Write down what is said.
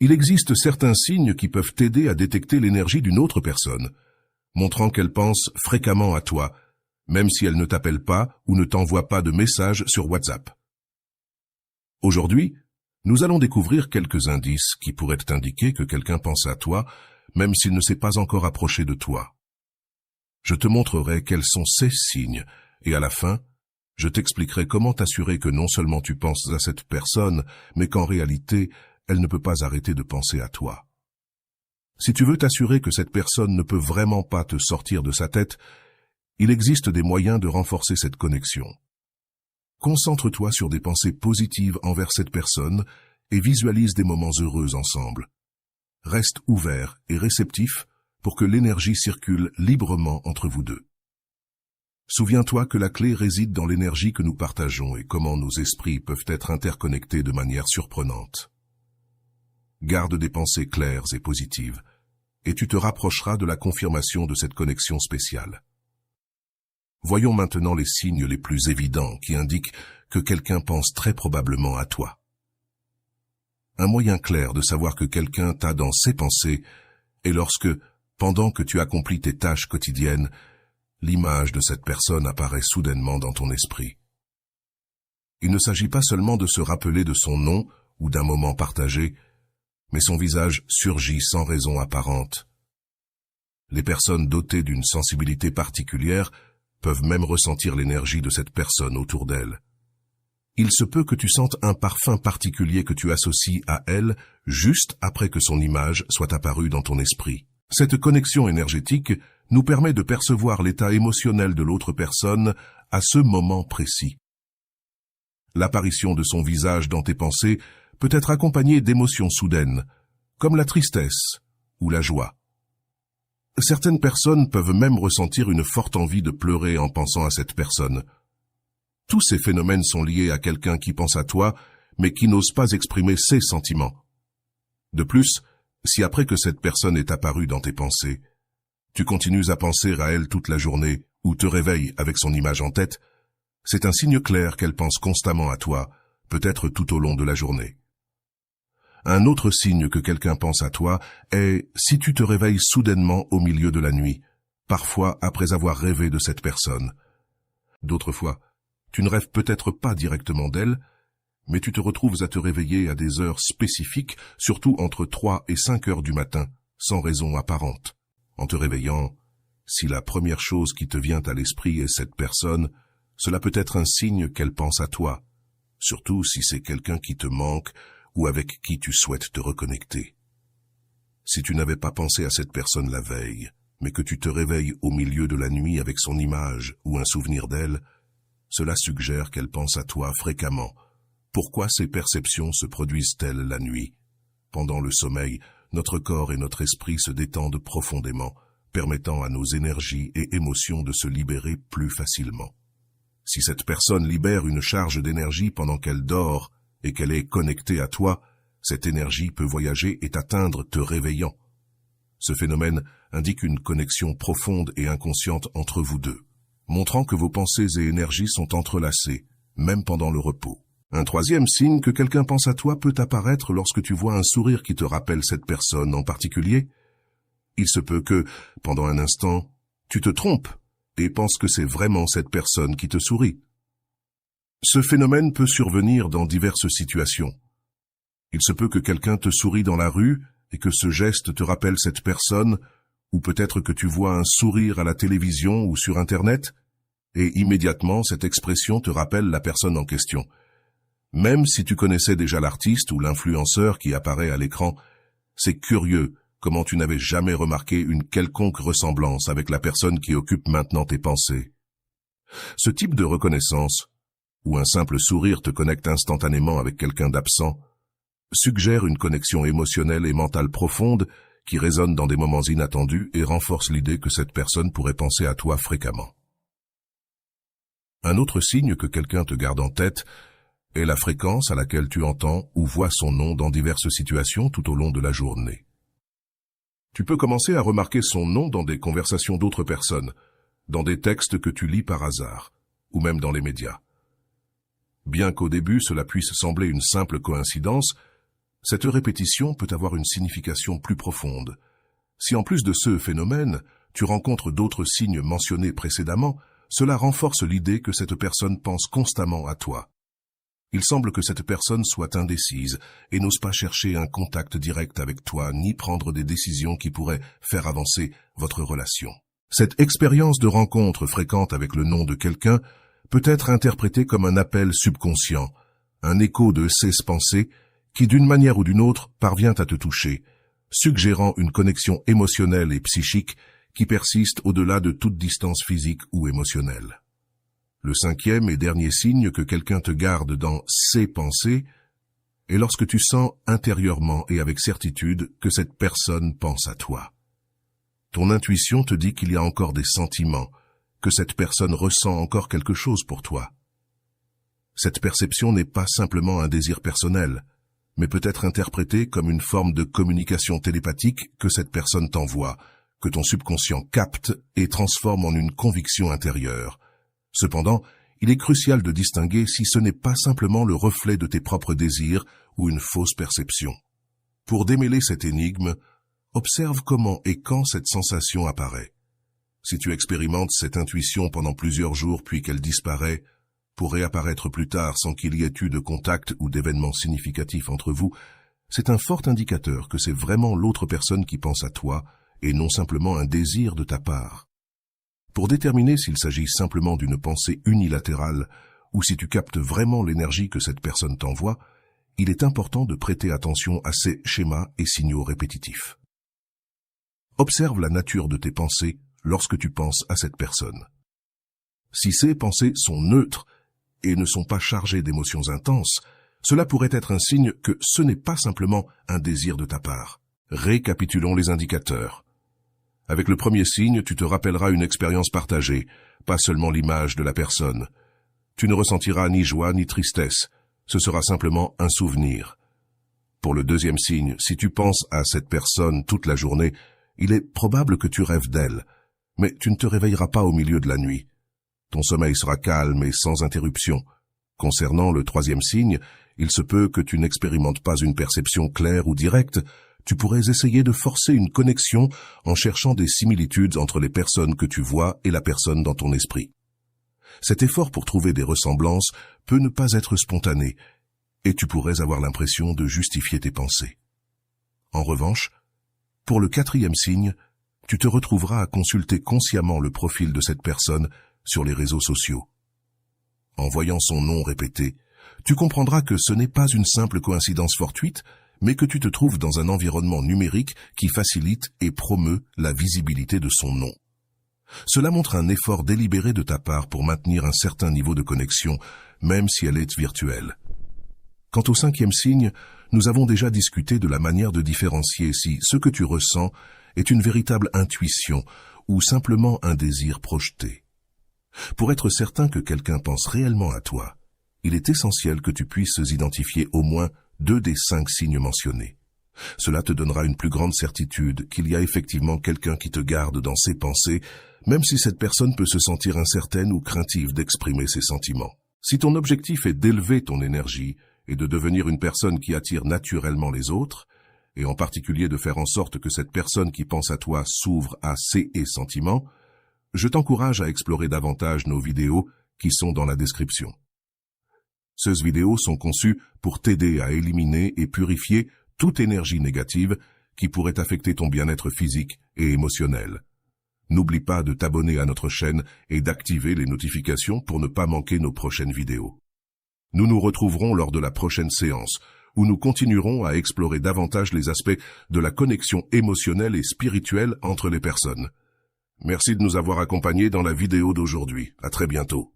Il existe certains signes qui peuvent t'aider à détecter l'énergie d'une autre personne, montrant qu'elle pense fréquemment à toi, même si elle ne t'appelle pas ou ne t'envoie pas de message sur WhatsApp. Aujourd'hui, nous allons découvrir quelques indices qui pourraient t'indiquer que quelqu'un pense à toi, même s'il ne s'est pas encore approché de toi. Je te montrerai quels sont ces signes, et à la fin, je t'expliquerai comment t'assurer que non seulement tu penses à cette personne, mais qu'en réalité, elle ne peut pas arrêter de penser à toi. Si tu veux t'assurer que cette personne ne peut vraiment pas te sortir de sa tête, il existe des moyens de renforcer cette connexion. Concentre-toi sur des pensées positives envers cette personne et visualise des moments heureux ensemble. Reste ouvert et réceptif pour que l'énergie circule librement entre vous deux. Souviens-toi que la clé réside dans l'énergie que nous partageons et comment nos esprits peuvent être interconnectés de manière surprenante. Garde des pensées claires et positives, et tu te rapprocheras de la confirmation de cette connexion spéciale. Voyons maintenant les signes les plus évidents qui indiquent que quelqu'un pense très probablement à toi. Un moyen clair de savoir que quelqu'un t'a dans ses pensées est lorsque, pendant que tu accomplis tes tâches quotidiennes, l'image de cette personne apparaît soudainement dans ton esprit. Il ne s'agit pas seulement de se rappeler de son nom ou d'un moment partagé, mais son visage surgit sans raison apparente. Les personnes dotées d'une sensibilité particulière peuvent même ressentir l'énergie de cette personne autour d'elle. Il se peut que tu sentes un parfum particulier que tu associes à elle juste après que son image soit apparue dans ton esprit. Cette connexion énergétique nous permet de percevoir l'état émotionnel de l'autre personne à ce moment précis. L'apparition de son visage dans tes pensées peut être accompagnée d'émotions soudaines, comme la tristesse ou la joie. Certaines personnes peuvent même ressentir une forte envie de pleurer en pensant à cette personne. Tous ces phénomènes sont liés à quelqu'un qui pense à toi, mais qui n'ose pas exprimer ses sentiments. De plus, si après que cette personne est apparue dans tes pensées, tu continues à penser à elle toute la journée ou te réveilles avec son image en tête, c'est un signe clair qu'elle pense constamment à toi, peut-être tout au long de la journée. Un autre signe que quelqu'un pense à toi est si tu te réveilles soudainement au milieu de la nuit, parfois après avoir rêvé de cette personne. D'autres fois, tu ne rêves peut-être pas directement d'elle, mais tu te retrouves à te réveiller à des heures spécifiques, surtout entre 3 et 5 heures du matin, sans raison apparente. En te réveillant, si la première chose qui te vient à l'esprit est cette personne, cela peut être un signe qu'elle pense à toi, surtout si c'est quelqu'un qui te manque ou avec qui tu souhaites te reconnecter. Si tu n'avais pas pensé à cette personne la veille, mais que tu te réveilles au milieu de la nuit avec son image ou un souvenir d'elle, cela suggère qu'elle pense à toi fréquemment. Pourquoi ces perceptions se produisent-elles la nuit? Pendant le sommeil, notre corps et notre esprit se détendent profondément, permettant à nos énergies et émotions de se libérer plus facilement. Si cette personne libère une charge d'énergie pendant qu'elle dort et qu'elle est connectée à toi, cette énergie peut voyager et t'atteindre te réveillant. Ce phénomène indique une connexion profonde et inconsciente entre vous deux, montrant que vos pensées et énergies sont entrelacées, même pendant le repos. Un troisième signe que quelqu'un pense à toi peut apparaître lorsque tu vois un sourire qui te rappelle cette personne en particulier. Il se peut que, pendant un instant, tu te trompes et penses que c'est vraiment cette personne qui te sourit. Ce phénomène peut survenir dans diverses situations. Il se peut que quelqu'un te sourie dans la rue et que ce geste te rappelle cette personne, ou peut-être que tu vois un sourire à la télévision ou sur Internet, et immédiatement cette expression te rappelle la personne en question. Même si tu connaissais déjà l'artiste ou l'influenceur qui apparaît à l'écran, c'est curieux comment tu n'avais jamais remarqué une quelconque ressemblance avec la personne qui occupe maintenant tes pensées. Ce type de reconnaissance, où un simple sourire te connecte instantanément avec quelqu'un d'absent, suggère une connexion émotionnelle et mentale profonde qui résonne dans des moments inattendus et renforce l'idée que cette personne pourrait penser à toi fréquemment. Un autre signe que quelqu'un te garde en tête est la fréquence à laquelle tu entends ou vois son nom dans diverses situations tout au long de la journée. Tu peux commencer à remarquer son nom dans des conversations d'autres personnes, dans des textes que tu lis par hasard, ou même dans les médias. Bien qu'au début cela puisse sembler une simple coïncidence, Cette répétition peut avoir une signification plus profonde. Si en plus de ce phénomène, tu rencontres d'autres signes mentionnés précédemment, cela renforce l'idée que cette personne pense constamment à toi. Il semble que cette personne soit indécise et n'ose pas chercher un contact direct avec toi ni prendre des décisions qui pourraient faire avancer votre relation. Cette expérience de rencontre fréquente avec le nom de quelqu'un peut être interprétée comme un appel subconscient, un écho de ses pensées qui d'une manière ou d'une autre parvient à te toucher, suggérant une connexion émotionnelle et psychique qui persiste au-delà de toute distance physique ou émotionnelle. Le cinquième et dernier signe que quelqu'un te garde dans ses pensées est lorsque tu sens intérieurement et avec certitude que cette personne pense à toi. Ton intuition te dit qu'il y a encore des sentiments, que cette personne ressent encore quelque chose pour toi. Cette perception n'est pas simplement un désir personnel, mais peut être interprétée comme une forme de communication télépathique que cette personne t'envoie, que ton subconscient capte et transforme en une conviction intérieure. Cependant, il est crucial de distinguer si ce n'est pas simplement le reflet de tes propres désirs ou une fausse perception. Pour démêler cette énigme, observe comment et quand cette sensation apparaît. Si tu expérimentes cette intuition pendant plusieurs jours puis qu'elle disparaît, pour réapparaître plus tard sans qu'il y ait eu de contact ou d'événements significatifs entre vous, c'est un fort indicateur que c'est vraiment l'autre personne qui pense à toi et non simplement un désir de ta part. Pour déterminer s'il s'agit simplement d'une pensée unilatérale ou si tu captes vraiment l'énergie que cette personne t'envoie, il est important de prêter attention à ces schémas et signaux répétitifs. Observe la nature de tes pensées lorsque tu penses à cette personne. Si ces pensées sont neutres et ne sont pas chargées d'émotions intenses, cela pourrait être un signe que ce n'est pas simplement un désir de ta part. Récapitulons les indicateurs. Avec le premier signe, tu te rappelleras une expérience partagée, pas seulement l'image de la personne. Tu ne ressentiras ni joie ni tristesse, ce sera simplement un souvenir. Pour le deuxième signe, si tu penses à cette personne toute la journée, il est probable que tu rêves d'elle, mais tu ne te réveilleras pas au milieu de la nuit. Ton sommeil sera calme et sans interruption. Concernant le troisième signe, il se peut que tu n'expérimentes pas une perception claire ou directe. Tu pourrais essayer de forcer une connexion en cherchant des similitudes entre les personnes que tu vois et la personne dans ton esprit. Cet effort pour trouver des ressemblances peut ne pas être spontané, et tu pourrais avoir l'impression de justifier tes pensées. En revanche, pour le quatrième signe, tu te retrouveras à consulter consciemment le profil de cette personne sur les réseaux sociaux. En voyant son nom répété, tu comprendras que ce n'est pas une simple coïncidence fortuite, mais que tu te trouves dans un environnement numérique qui facilite et promeut la visibilité de son nom. Cela montre un effort délibéré de ta part pour maintenir un certain niveau de connexion, même si elle est virtuelle. Quant au cinquième signe, nous avons déjà discuté de la manière de différencier si ce que tu ressens est une véritable intuition ou simplement un désir projeté. Pour être certain que quelqu'un pense réellement à toi, il est essentiel que tu puisses identifier au moins 2 des 5 signes mentionnés. Cela te donnera une plus grande certitude qu'il y a effectivement quelqu'un qui te garde dans ses pensées, même si cette personne peut se sentir incertaine ou craintive d'exprimer ses sentiments. Si ton objectif est d'élever ton énergie et de devenir une personne qui attire naturellement les autres, et en particulier de faire en sorte que cette personne qui pense à toi s'ouvre à ses sentiments, je t'encourage à explorer davantage nos vidéos qui sont dans la description. Ces vidéos sont conçues pour t'aider à éliminer et purifier toute énergie négative qui pourrait affecter ton bien-être physique et émotionnel. N'oublie pas de t'abonner à notre chaîne et d'activer les notifications pour ne pas manquer nos prochaines vidéos. Nous nous retrouverons lors de la prochaine séance, où nous continuerons à explorer davantage les aspects de la connexion émotionnelle et spirituelle entre les personnes. Merci de nous avoir accompagnés dans la vidéo d'aujourd'hui. À très bientôt.